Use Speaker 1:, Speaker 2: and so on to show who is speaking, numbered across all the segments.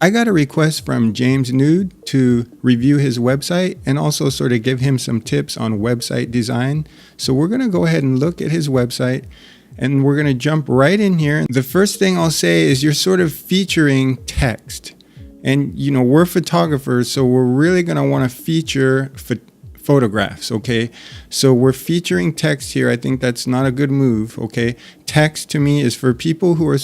Speaker 1: I got a request from James Nude to review his website and also sort of give him some tips on website design. So we're going to go ahead and look at his website and we're going to jump right in here. The first thing I'll say is you're sort of featuring text. And, you know, we're photographers, so we're really going to want to feature photographs, okay? So we're featuring text here. I think that's not a good move, okay? Text to me is for people who are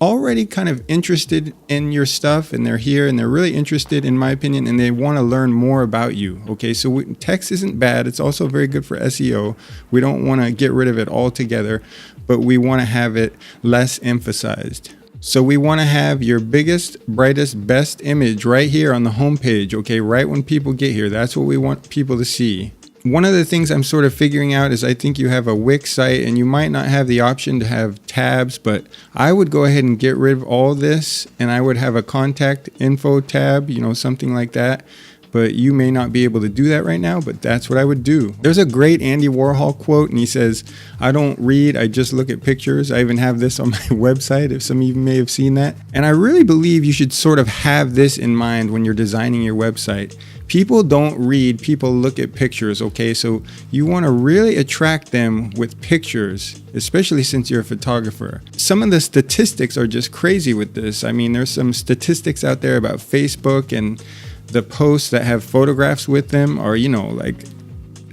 Speaker 1: already kind of interested in your stuff and they're here and they're really interested, in my opinion, and they want to learn more about you, okay? So text isn't bad. It's also very good for SEO. We don't want to get rid of it altogether, but we want to have it less emphasized. So we want to have your biggest, brightest, best image right here on the home page, okay? Right when people get here, that's what we want people to see. One of the things I'm sort of figuring out is I think you have a Wix site and you might not have the option to have tabs, but I would go ahead and get rid of all this and I would have a contact info tab, you know, something like that. But you may not be able to do that right now, but that's what I would do. There's a great Andy Warhol quote, and he says, I don't read, I just look at pictures. I even have this on my website, if some of you may have seen that. And I really believe you should sort of have this in mind when you're designing your website. People don't read, people look at pictures, okay? So you want to really attract them with pictures, especially since you're a photographer. Some of the statistics are just crazy with this. I mean, there's some statistics out there about Facebook, and the posts that have photographs with them are, you know, like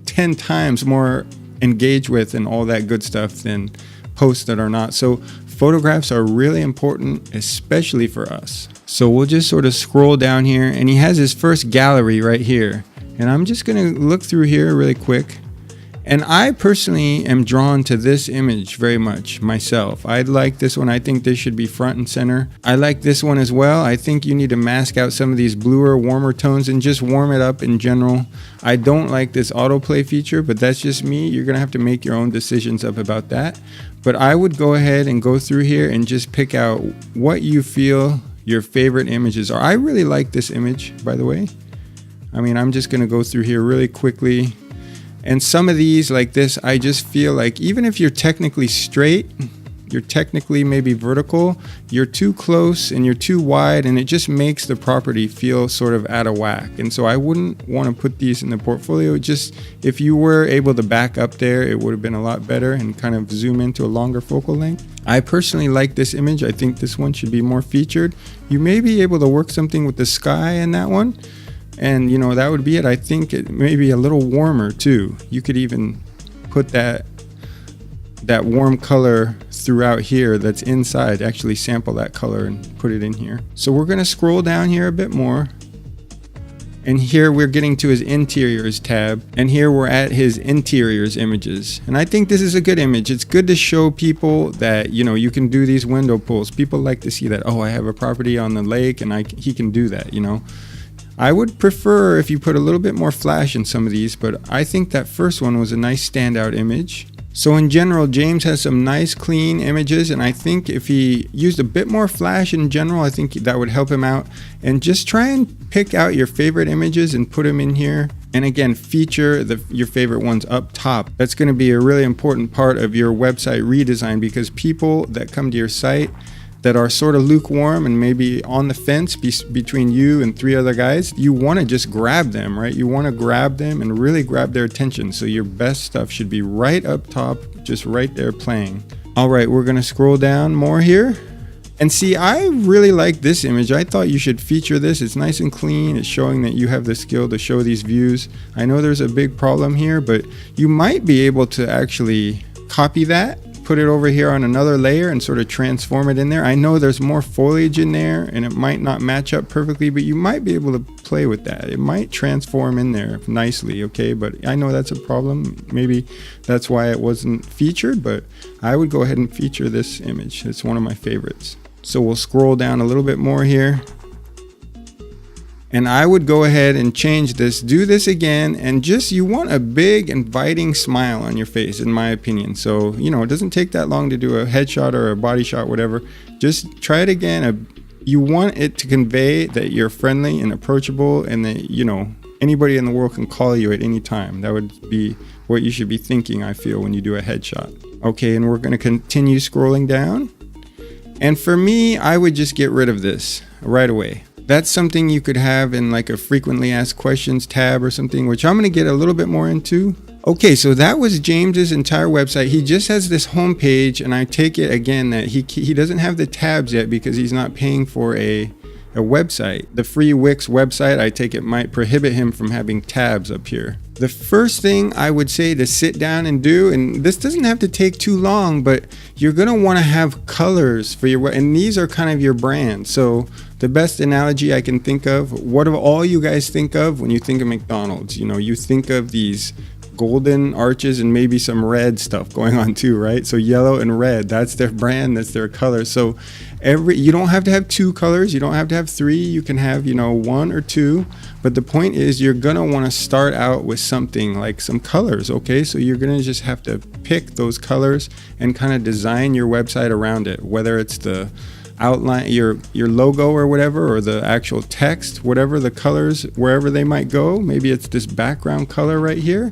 Speaker 1: 10 times more engaged with and all that good stuff than posts that are not. So photographs are really important, especially for us. So we'll just sort of scroll down here, and he has his first gallery right here. And I'm just going to look through here really quick. And I personally am drawn to this image very much myself. I like this one. I think this should be front and center. I like this one as well. I think you need to mask out some of these bluer, warmer tones and just warm it up in general. I don't like this autoplay feature, but that's just me. You're going to have to make your own decisions up about that. But I would go ahead and go through here and just pick out what you feel your favorite images are. I really like this image, by the way. I mean, I'm just going to go through here really quickly. And some of these like this, I just feel like even if you're technically straight, you're technically maybe vertical, you're too close and you're too wide, and it just makes the property feel sort of out of whack. And so I wouldn't want to put these in the portfolio. Just if you were able to back up there, it would have been a lot better and kind of zoom into a longer focal length. I personally like this image. I think this one should be more featured. You may be able to work something with the sky in that one. And, you know, that would be it. I think it may be a little warmer, too. You could even put that warm color throughout here that's inside. Actually sample that color and put it in here. So we're going to scroll down here a bit more. And here we're getting to his interiors tab. And here we're at his interiors images. And I think this is a good image. It's good to show people that, you know, you can do these window pulls. People like to see that, oh, I have a property on the lake and he can do that, you know. I would prefer if you put a little bit more flash in some of these, but I think that first one was a nice standout image. So in general, James has some nice clean images, and I think if he used a bit more flash in general, I think that would help him out. And just try and pick out your favorite images and put them in here. And again, feature your favorite ones up top. That's going to be a really important part of your website redesign, because people that come to your site that are sort of lukewarm and maybe on the fence between you and 3 other guys, you want to just grab them, right? You want to grab them and really grab their attention. So your best stuff should be right up top, just right there playing. All right, we're going to scroll down more here. And see, I really like this image. I thought you should feature this. It's nice and clean. It's showing that you have the skill to show these views. I know there's a big problem here, but you might be able to actually copy that, put it over here on another layer and sort of transform it in there. I know there's more foliage in there and it might not match up perfectly, but you might be able to play with that. It might transform in there nicely, okay? But I know that's a problem. Maybe that's why it wasn't featured, but I would go ahead and feature this image. It's one of my favorites. So we'll scroll down a little bit more here. And I would go ahead and change this, do this again, and just, you want a big inviting smile on your face, in my opinion. So, you know, it doesn't take that long to do a headshot or a body shot, whatever. Just try it again. You want it to convey that you're friendly and approachable and that, you know, anybody in the world can call you at any time. That would be what you should be thinking, I feel, when you do a headshot. Okay, and we're going to continue scrolling down. And for me, I would just get rid of this right away. that's something you could have in like a frequently asked questions tab or something, which I'm going to get a little bit more into. Okay, so that was James's entire website. He just has this home page, and I take it again that he doesn't have the tabs yet because he's not paying for a website. The free Wix website, I take it, might prohibit him from having tabs up here. The first thing I would say to sit down and do, and this doesn't have to take too long, but you're going to want to have colors for your, and these are kind of your brand. So the best analogy I can think of, what do all you guys think of when you think of McDonald's? You know, you think of these golden arches and maybe some red stuff going on too, right? So yellow and red, that's their brand, that's their color. So you don't have to have 2 colors, you don't have to have 3, you can have, you know, 1 or 2, but the point is you're gonna want to start out with something like some colors. Okay, so you're gonna just have to pick those colors and kind of design your website around it, whether it's the outline, your logo or whatever, or the actual text, whatever the colors, wherever they might go. Maybe it's this background color right here.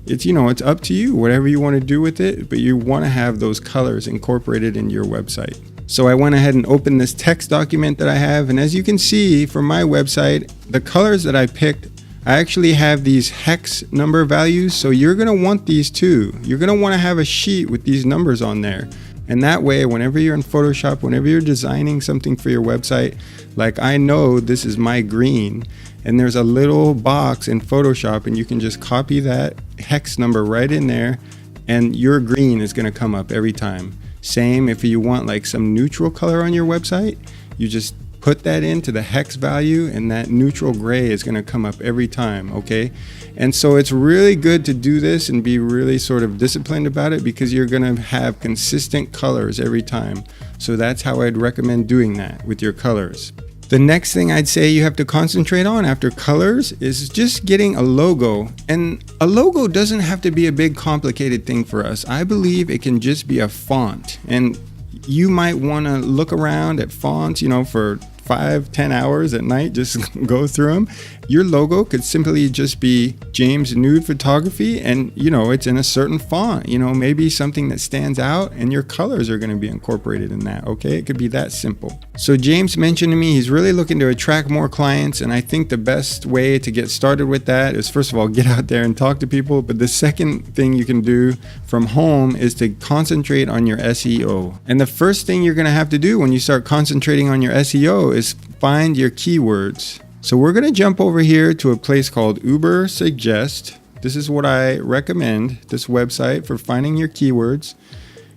Speaker 1: It's, you know, it's up to you, whatever you want to do with it, but you want to have those colors incorporated in your website. So I went ahead and opened this text document that I have, and as you can see from my website, the colors that I picked, I actually have these hex number values, so you're going to want these too. You're going to want to have a sheet with these numbers on there. And that way, whenever you're in Photoshop, whenever you're designing something for your website, like I know this is my green, and there's a little box in Photoshop, and you can just copy that hex number right in there, and your green is going to come up every time. Same if you want like some neutral color on your website, you just put that into the hex value, and that neutral gray is going to come up every time. Okay, and so it's really good to do this and be really sort of disciplined about it, because you're going to have consistent colors every time. So that's how I'd recommend doing that with your colors. The next thing I'd say you have to concentrate on after colors is just getting a logo. And a logo doesn't have to be a big complicated thing for us. I believe it can just be a font. And you might want to look around at fonts, you know, for 5-10 hours at night, just go through them. Your logo could simply just be James Nude Photography, and you know, it's in a certain font, you know, maybe something that stands out, and your colors are going to be incorporated in that. Okay, it could be that simple. So James mentioned to me he's really looking to attract more clients, and I think the best way to get started with that is, first of all, get out there and talk to people, but the second thing you can do from home is to concentrate on your SEO. And the first thing you're going to have to do when you start concentrating on your SEO is find your keywords. So we're going to jump over here to a place called Uber Suggest. This is what I recommend, this website for finding your keywords.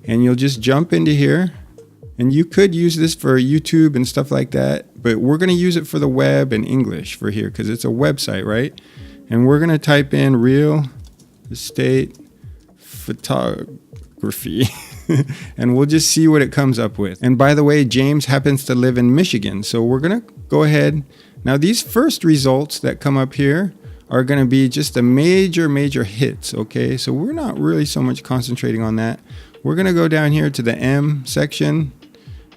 Speaker 1: And you'll just jump into here. And you could use this for YouTube and stuff like that, but we're going to use it for the web and English for here because it's a website, right? And we're going to type in real estate photography. And we'll just see what it comes up with. And by the way, James happens to live in Michigan, so we're going to go ahead. Now these first results that come up here are going to be just the major hits, okay? So we're not really so much concentrating on that. We're going to go down here to the M section,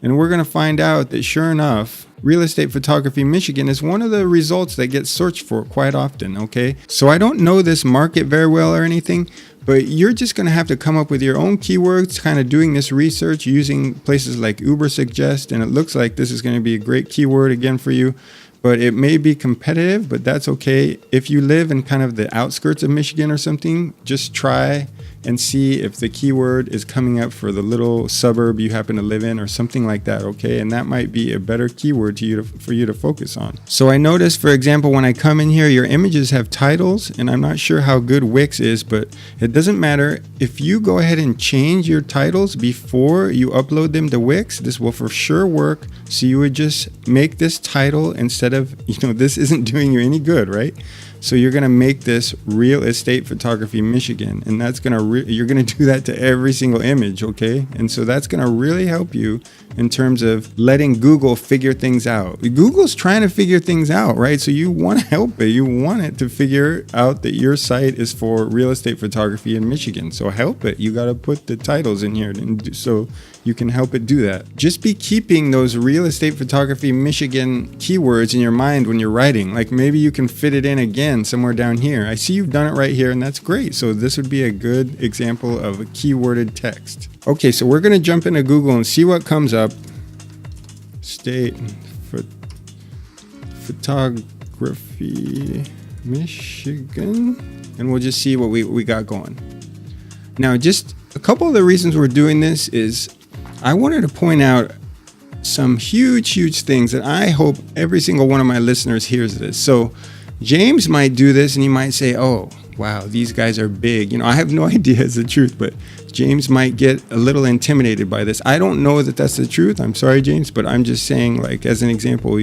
Speaker 1: and we're going to find out that sure enough, Real Estate Photography Michigan is one of the results that gets searched for quite often, okay? So I don't know this market very well or anything, but you're just going to have to come up with your own keywords, kind of doing this research using places like Uber Suggest, and it looks like this is going to be a great keyword again for you. But it may be competitive, but that's okay. If you live in kind of the outskirts of Michigan or something, just try and see if the keyword is coming up for the little suburb you happen to live in or something like that, okay? And that might be a better keyword for you to focus on. So I noticed, for example, when I come in here, your images have titles, and I'm not sure how good Wix is, but it doesn't matter. If you go ahead and change your titles before you upload them to Wix, this will for sure work. So you would just make this title instead of, this isn't doing you any good, right? So you're going to make this Real Estate Photography Michigan, and that's going to you're going to do that to every single image, okay? And so that's going to really help you in terms of letting Google figure things out. Google's trying to figure things out, right? So you want to help it. You want it to figure out that your site is for real estate photography in Michigan. So help it. You got to put the titles in here so you can help it do that. Just be keeping those Real Estate Photography Michigan keywords in your mind when you're writing. Like maybe you can fit it in again somewhere down here. I see you've done it right here, and that's great. So this would be a good example of a keyworded text. Okay, so we're going to jump into Google and see what comes up. State Photography, Michigan. And we'll just see what we got going. Now, just a couple of the reasons we're doing this is I wanted to point out some huge things that I hope every single one of my listeners hears this. So James might do this and he might say, oh, wow, these guys are big. I have no idea is the truth, but James might get a little intimidated by this. I don't know that that's the truth. I'm sorry, James, but I'm just saying, like, as an example.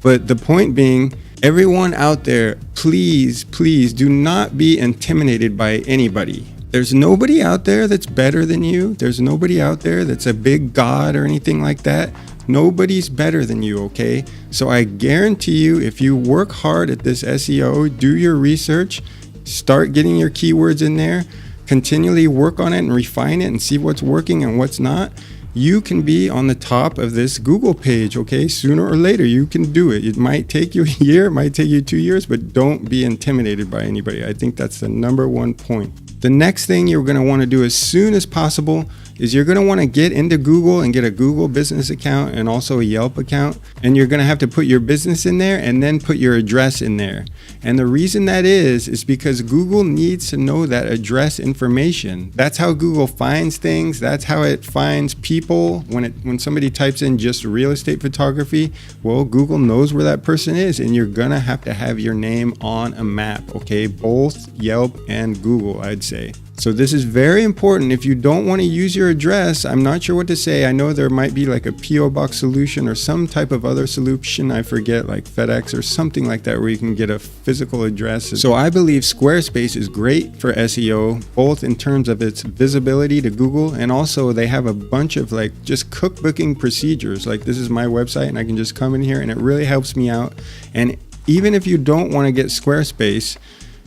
Speaker 1: But the point being, everyone out there, please do not be intimidated by anybody. There's nobody out there that's better than you. There's nobody out there that's a big god or anything like that. Nobody's better than you, okay? So I guarantee you, if you work hard at this SEO, do your research, start getting your keywords in there, continually work on it and refine it and see what's working and what's not, you can be on the top of this Google page, okay? Sooner or later, you can do it. It might take you a year, it might take you 2 years, but don't be intimidated by anybody. I think that's the number one point. The next thing you're going to want to do as soon as possible is you're going to want to get into Google and get a Google business account and also a Yelp account. And you're going to have to put your business in there and then put your address in there. And the reason that is because Google needs to know that address information. That's how Google finds things. That's how it finds people. When somebody types in just real estate photography, well, Google knows where that person is, and you're going to have your name on a map, okay? Both Yelp and Google, I'd say. So this is very important. If you don't want to use your address, I'm not sure what to say. I know there might be like a PO box solution or some type of other solution, I forget, like FedEx or something like that, where you can get a physical address. So I believe Squarespace is great for SEO, both in terms of its visibility to Google, and also they have a bunch of like just cookbooking procedures. Like, this is my website and I can just come in here and it really helps me out. And even if you don't want to get Squarespace,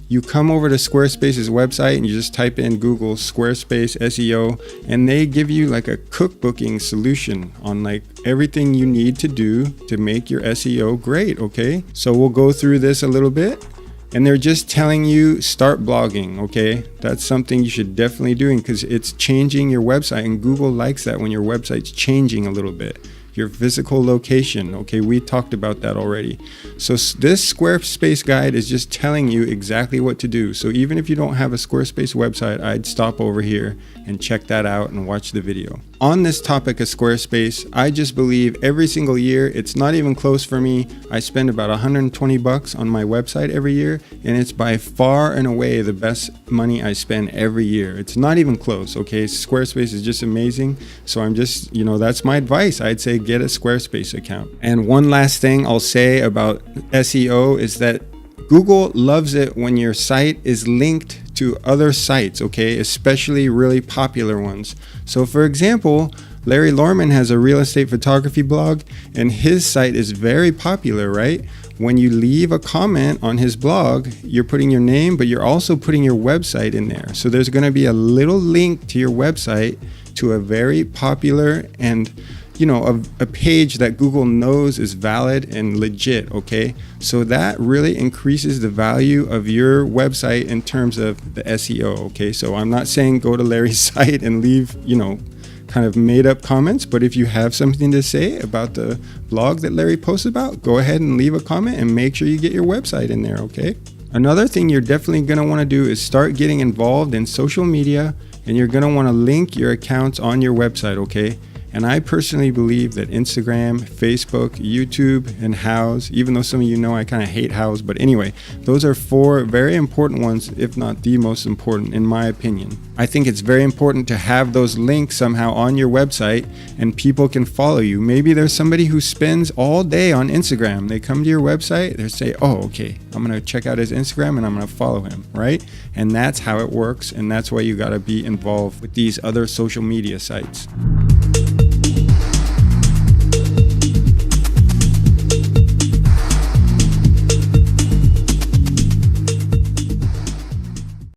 Speaker 1: you come over to Squarespace's website and you just type in Google Squarespace SEO, and they give you like a cookbooking solution on like everything you need to do to make your SEO great, okay? So we'll go through this a little bit, and they're just telling you start blogging, okay? That's something you should definitely do because it's changing your website, and Google likes that when your website's changing a little bit. Your physical location, okay, we talked about that already. So this Squarespace guide is just telling you exactly what to do. So even if you don't have a Squarespace website, I'd stop over here and check that out and watch the video. On this topic of Squarespace, I just believe every single year, it's not even close for me. I spend about $120 on my website every year, and it's by far and away the best money I spend every year. It's not even close, okay? Squarespace is just amazing. So I'm just, that's my advice. I'd say get a Squarespace account. And one last thing I'll say about SEO is that Google loves it when your site is linked to other sites, okay, especially really popular ones. So for example, Larry Lorman has a real estate photography blog, and his site is very popular, right? When you leave a comment on his blog, you're putting your name, but you're also putting your website in there. So there's going to be a little link to your website to a very popular and a page that Google knows is valid and legit, okay? So that really increases the value of your website in terms of the SEO, okay? So I'm not saying go to Larry's site and leave, kind of made up comments, but if you have something to say about the blog that Larry posts about, go ahead and leave a comment and make sure you get your website in there, okay? Another thing you're definitely going to want to do is start getting involved in social media, and you're going to want to link your accounts on your website, okay? And I personally believe that Instagram, Facebook, YouTube, and Houzz, even though some of you know I kind of hate Houzz, but anyway, those are 4 very important ones, if not the most important, in my opinion. I think it's very important to have those links somehow on your website and people can follow you. Maybe there's somebody who spends all day on Instagram. They come to your website, they say, oh, okay, I'm going to check out his Instagram and I'm going to follow him, right? And that's how it works, and that's why you got to be involved with these other social media sites.